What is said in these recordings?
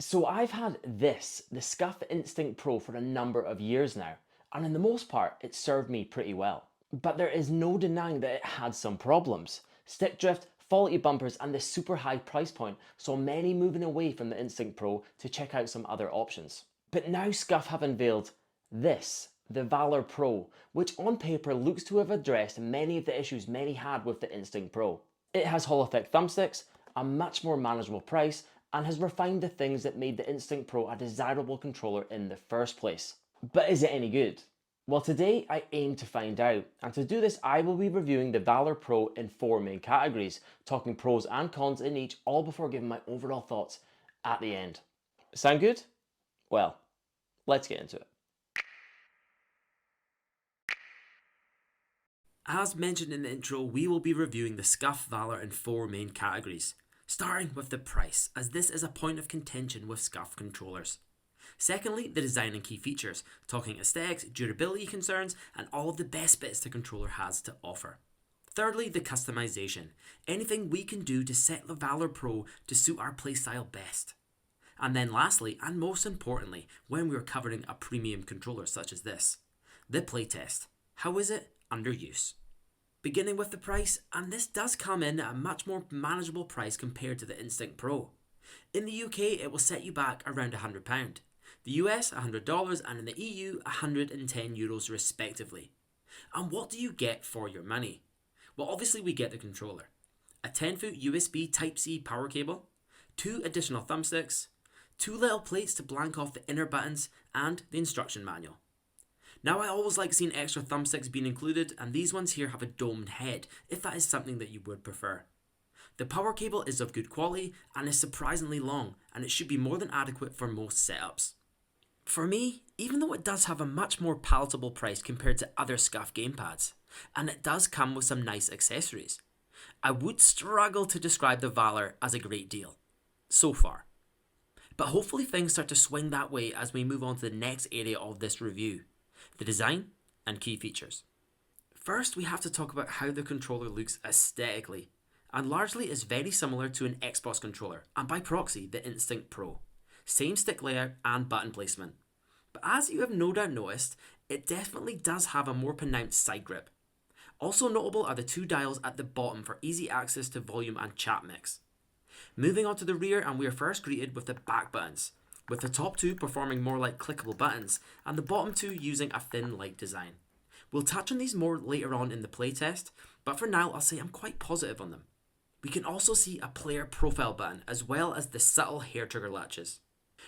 So I've had the SCUF Instinct Pro for a number of years now, and in the most part, it served me pretty well. But there is no denying that it had some problems. Stick drift, faulty bumpers, and the super high price point saw many moving away from the Instinct Pro to check out some other options. But now SCUF have unveiled the Valor Pro, which on paper looks to have addressed many of the issues many had with the Instinct Pro. It has Hall effect thumbsticks, a much more manageable price, and has refined the things that made the Instinct Pro a desirable controller in the first place. But is it any good? Well, today I aim to find out, and to do this I will be reviewing the Valor Pro in 4 main categories, talking pros and cons in each, all before giving my overall thoughts at the end. Sound good? Well, let's get into it. As mentioned in the intro, we will be reviewing the SCUF Valor in 4 main categories, starting with the price, as this is a point of contention with SCUF controllers. Secondly, the design and key features, talking aesthetics, durability concerns, and all of the best bits the controller has to offer. Thirdly, the customization, anything we can do to set the Valor Pro to suit our playstyle best. And then lastly, and most importantly, when we are covering a premium controller such as this, the playtest. How is it under use? Beginning with the price, and this does come in at a much more manageable price compared to the Instinct Pro. In the UK, it will set you back around £100, the US $100, and in the EU €110 respectively. And what do you get for your money? Well, obviously we get the controller, a 10-foot USB Type-C power cable, 2 additional thumbsticks, 2 little plates to blank off the inner buttons, and the instruction manual. Now, I always like seeing extra thumbsticks being included, and these ones here have a domed head, if that is something that you would prefer. The power cable is of good quality and is surprisingly long, and it should be more than adequate for most setups. For me, even though it does have a much more palatable price compared to other SCUF gamepads, and it does come with some nice accessories, I would struggle to describe the Valor as a great deal, so far. But hopefully things start to swing that way as we move on to the next area of this review, the design and key features. First, we have to talk about how the controller looks aesthetically, and largely is very similar to an Xbox controller, and by proxy, the Instinct Pro. Same stick layout and button placement. But as you have no doubt noticed, it definitely does have a more pronounced side grip. Also notable are the 2 dials at the bottom for easy access to volume and chat mix. Moving on to the rear, and we are first greeted with the back buttons, with the top 2 performing more like clickable buttons, and the bottom 2 using a thin light design. We'll touch on these more later on in the playtest, but for now I'll say I'm quite positive on them. We can also see a player profile button, as well as the subtle hair trigger latches.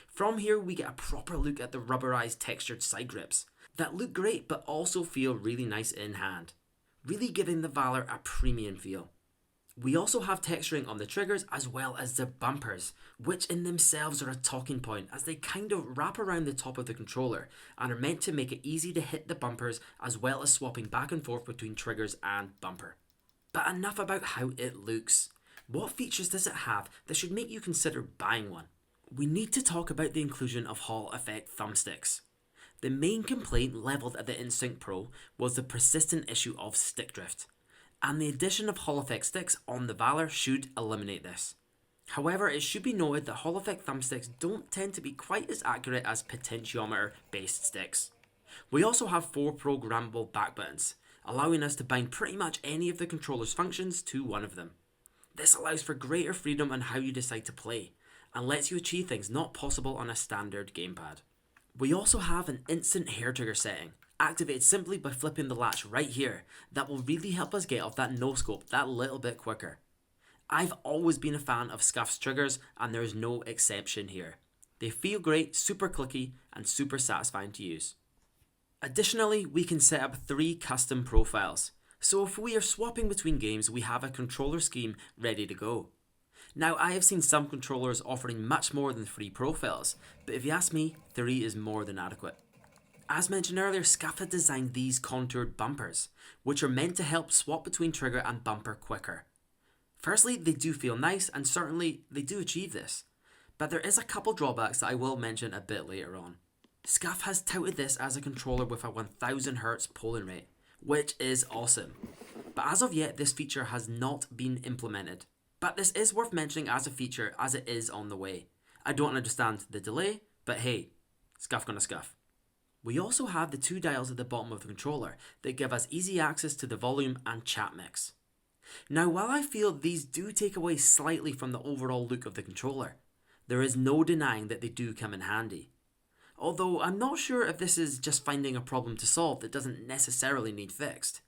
From here we get a proper look at the rubberized textured side grips, that look great but also feel really nice in hand, really giving the Valor a premium feel. We also have texturing on the triggers as well as the bumpers, which in themselves are a talking point as they kind of wrap around the top of the controller and are meant to make it easy to hit the bumpers as well as swapping back and forth between triggers and bumper. But enough about how it looks. What features does it have that should make you consider buying one? We need to talk about the inclusion of Hall effect thumbsticks. The main complaint levelled at the Instinct Pro was the persistent issue of stick drift, and the addition of Hall effect sticks on the Valor should eliminate this. However, it should be noted that Hall effect thumbsticks don't tend to be quite as accurate as potentiometer based sticks. We also have 4 programmable back buttons, allowing us to bind pretty much any of the controller's functions to one of them. This allows for greater freedom on how you decide to play, and lets you achieve things not possible on a standard gamepad. We also have an instant hair trigger setting, activated simply by flipping the latch right here, that will really help us get off that no-scope that little bit quicker. I've always been a fan of SCUF's triggers, and there is no exception here. They feel great, super clicky, and super satisfying to use. Additionally, we can set up 3 custom profiles, so if we are swapping between games, we have a controller scheme ready to go. Now, I have seen some controllers offering much more than 3 profiles, but if you ask me, 3 is more than adequate. As mentioned earlier, SCUF had designed these contoured bumpers, which are meant to help swap between trigger and bumper quicker. Firstly, they do feel nice, and certainly they do achieve this, but there is a couple drawbacks that I will mention a bit later on. SCUF has touted this as a controller with a 1000Hz polling rate, which is awesome, but as of yet this feature has not been implemented. But this is worth mentioning as a feature, as it is on the way, I don't understand the delay, but hey, SCUF gonna SCUF. We also have the two dials at the bottom of the controller that give us easy access to the volume and chat mix. Now, while I feel these do take away slightly from the overall look of the controller, there is no denying that they do come in handy. Although I'm not sure if this is just finding a problem to solve that doesn't necessarily need fixed,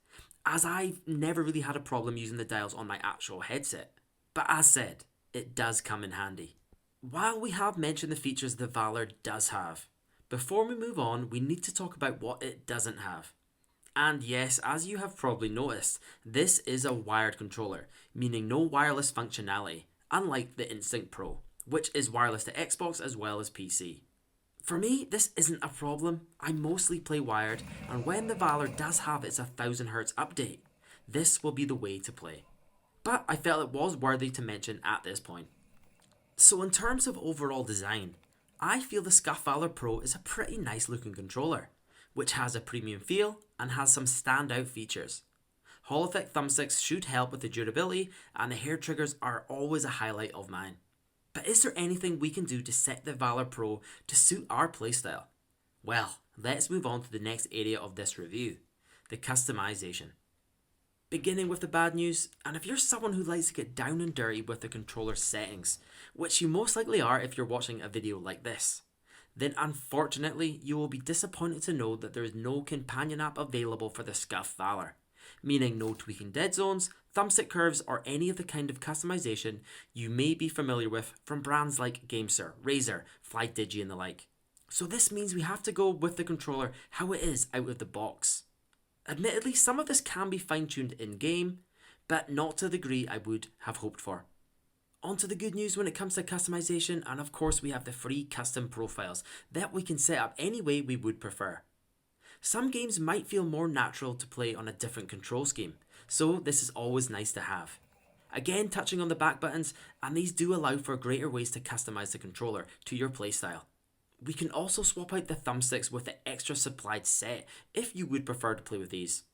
as I've never really had a problem using the dials on my actual headset. But as said, it does come in handy. While we have mentioned the features the Valor does have, before we move on, we need to talk about what it doesn't have. And yes, as you have probably noticed, this is a wired controller, meaning no wireless functionality, unlike the Instinct Pro, which is wireless to Xbox as well as PC. For me, this isn't a problem. I mostly play wired, and when the Valor does have its 1000Hz update, this will be the way to play. But I felt it was worthy to mention at this point. So in terms of overall design, I feel the SCUF Valor Pro is a pretty nice looking controller, which has a premium feel and has some standout features. Hall effect thumbsticks should help with the durability, and the hair triggers are always a highlight of mine. But is there anything we can do to set the Valor Pro to suit our playstyle? Well, let's move on to the next area of this review, the customization. Beginning with the bad news, and if you're someone who likes to get down and dirty with the controller settings, which you most likely are if you're watching a video like this, then unfortunately you will be disappointed to know that there is no companion app available for the SCUF Valor, meaning no tweaking dead zones, thumbstick curves, or any of the kind of customization you may be familiar with from brands like GameSir, Razer, FlyDigi and the like. So this means we have to go with the controller how it is out of the box. Admittedly, some of this can be fine-tuned in-game, but not to the degree I would have hoped for. On to the good news when it comes to customization, and of course we have the free custom profiles that we can set up any way we would prefer. Some games might feel more natural to play on a different control scheme, so this is always nice to have. Again, touching on the back buttons, and these do allow for greater ways to customize the controller to your playstyle. We can also swap out the thumbsticks with the extra supplied set if you would prefer to play with these.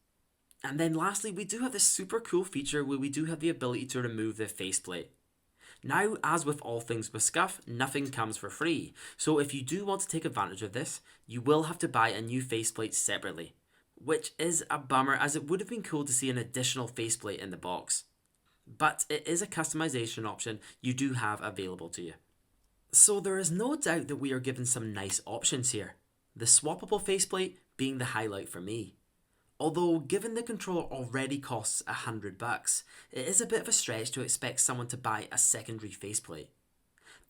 And then lastly, we do have this super cool feature where we do have the ability to remove the faceplate. Now, as with all things with SCUF, nothing comes for free, so if you do want to take advantage of this, you will have to buy a new faceplate separately, which is a bummer as it would have been cool to see an additional faceplate in the box. But it is a customization option you do have available to you. So there is no doubt that we are given some nice options here, the swappable faceplate being the highlight for me. Although given the controller already costs $100, it is a bit of a stretch to expect someone to buy a secondary faceplate.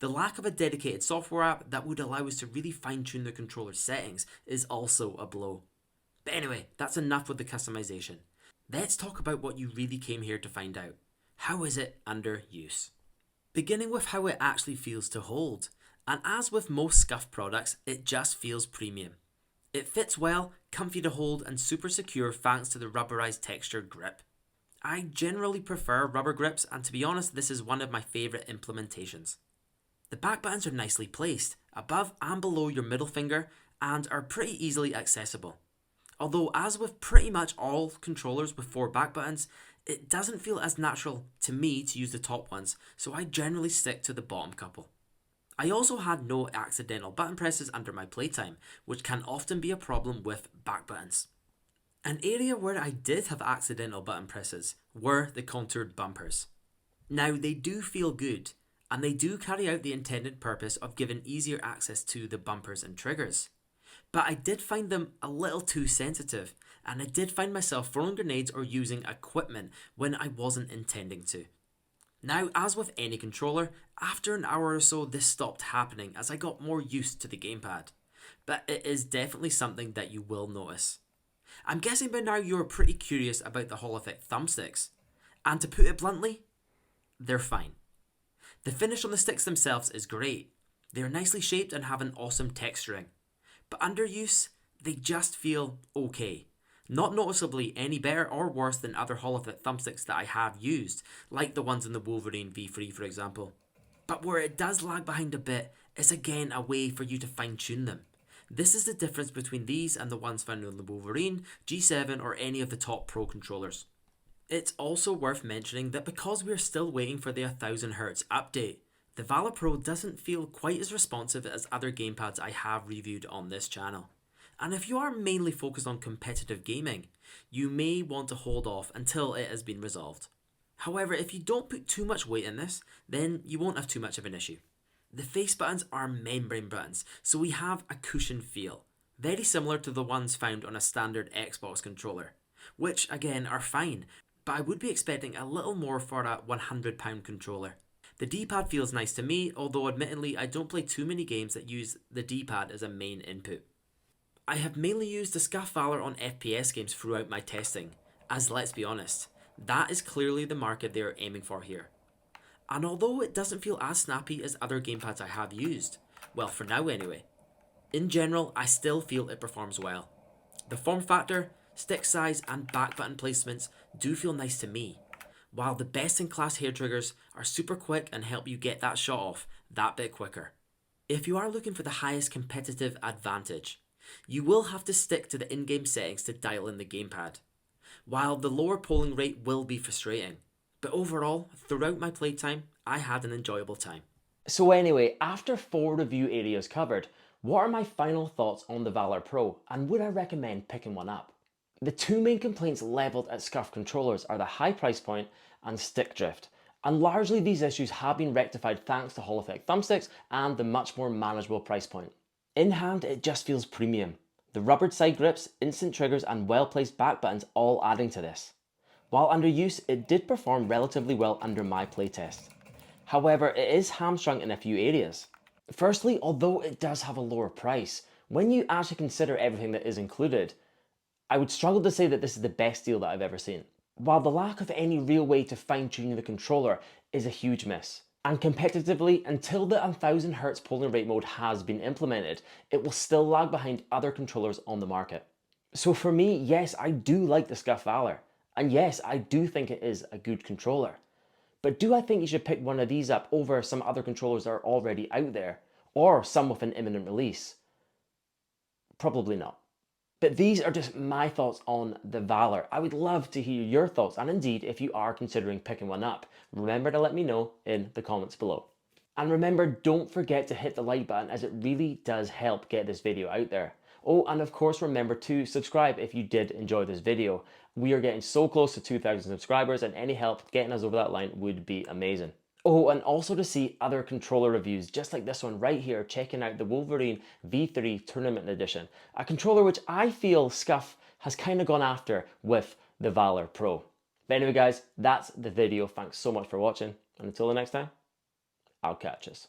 The lack of a dedicated software app that would allow us to really fine-tune the controller settings is also a blow. But anyway, that's enough with the customization. Let's talk about what you really came here to find out. How is it under use? Beginning with how it actually feels to hold, and as with most SCUF products, it just feels premium. It fits well, comfy to hold, and super secure thanks to the rubberized textured grip. I generally prefer rubber grips, and to be honest, this is one of my favourite implementations. The back buttons are nicely placed, above and below your middle finger, and are pretty easily accessible. Although as with pretty much all controllers with 4 back buttons, it doesn't feel as natural to me to use the top ones, so I generally stick to the bottom couple. I also had no accidental button presses under my playtime, which can often be a problem with back buttons. An area where I did have accidental button presses were the contoured bumpers. Now they do feel good, and they do carry out the intended purpose of giving easier access to the bumpers and triggers. But I did find them a little too sensitive, and I did find myself throwing grenades or using equipment when I wasn't intending to. Now, as with any controller, after an hour or so this stopped happening as I got more used to the gamepad. But it is definitely something that you will notice. I'm guessing by now you're pretty curious about the Hall effect thumbsticks. And to put it bluntly, they're fine. The finish on the sticks themselves is great. They are nicely shaped and have an awesome texturing. But under use, they just feel okay. Not noticeably any better or worse than other Hall effect thumbsticks that I have used, like the ones in the Wolverine V3 for example. But where it does lag behind a bit is again a way for you to fine tune them. This is the difference between these and the ones found in the Wolverine, G7 or any of the top Pro controllers. It's also worth mentioning that because we are still waiting for the 1000Hz update, The Valor Pro doesn't feel quite as responsive as other gamepads I have reviewed on this channel. And if you are mainly focused on competitive gaming, you may want to hold off until it has been resolved. However, if you don't put too much weight in this, then you won't have too much of an issue. The face buttons are membrane buttons, so we have a cushion feel, very similar to the ones found on a standard Xbox controller, which again are fine, but I would be expecting a little more for a £100 controller. The D-pad feels nice to me, although admittedly I don't play too many games that use the D-pad as a main input. I have mainly used the SCUF Valor on FPS games throughout my testing, as let's be honest, that is clearly the market they are aiming for here. And although it doesn't feel as snappy as other gamepads I have used, well for now anyway, in general I still feel it performs well. The form factor, stick size and back button placements do feel nice to me, while the best in class hair triggers are super quick and help you get that shot off that bit quicker. If you are looking for the highest competitive advantage, you will have to stick to the in-game settings to dial in the gamepad, while the lower polling rate will be frustrating. But overall, throughout my playtime, I had an enjoyable time. So anyway, after 4 review areas covered, what are my final thoughts on the Valor Pro, and would I recommend picking one up? The two main complaints levelled at SCUF controllers are the high price point and stick drift, and largely these issues have been rectified thanks to Hall Effect thumbsticks and the much more manageable price point. In hand, it just feels premium. The rubbered side grips, instant triggers and well placed back buttons all adding to this. While under use, it did perform relatively well under my playtest. However, it is hamstrung in a few areas. Firstly, although it does have a lower price, when you actually consider everything that is included, I would struggle to say that this is the best deal that I've ever seen. While the lack of any real way to fine-tune the controller is a huge miss. And competitively, until the 1000Hz polling rate mode has been implemented, it will still lag behind other controllers on the market. So for me, yes, I do like the SCUF Valor. And yes, I do think it is a good controller. But do I think you should pick one of these up over some other controllers that are already out there, or some with an imminent release? Probably not. But these are just my thoughts on the Valor. I would love to hear your thoughts, and indeed, if you are considering picking one up, remember to let me know in the comments below. And remember, don't forget to hit the like button, as it really does help get this video out there. Oh, and of course, remember to subscribe if you did enjoy this video. We are getting so close to 2,000 subscribers, and any help getting us over that line would be amazing. Oh, and also to see other controller reviews, just like this one right here, checking out the Wolverine V3 Tournament Edition, a controller which I feel SCUF has kind of gone after with the Valor Pro. But anyway guys, that's the video. Thanks so much for watching, and until the next time, I'll catch us.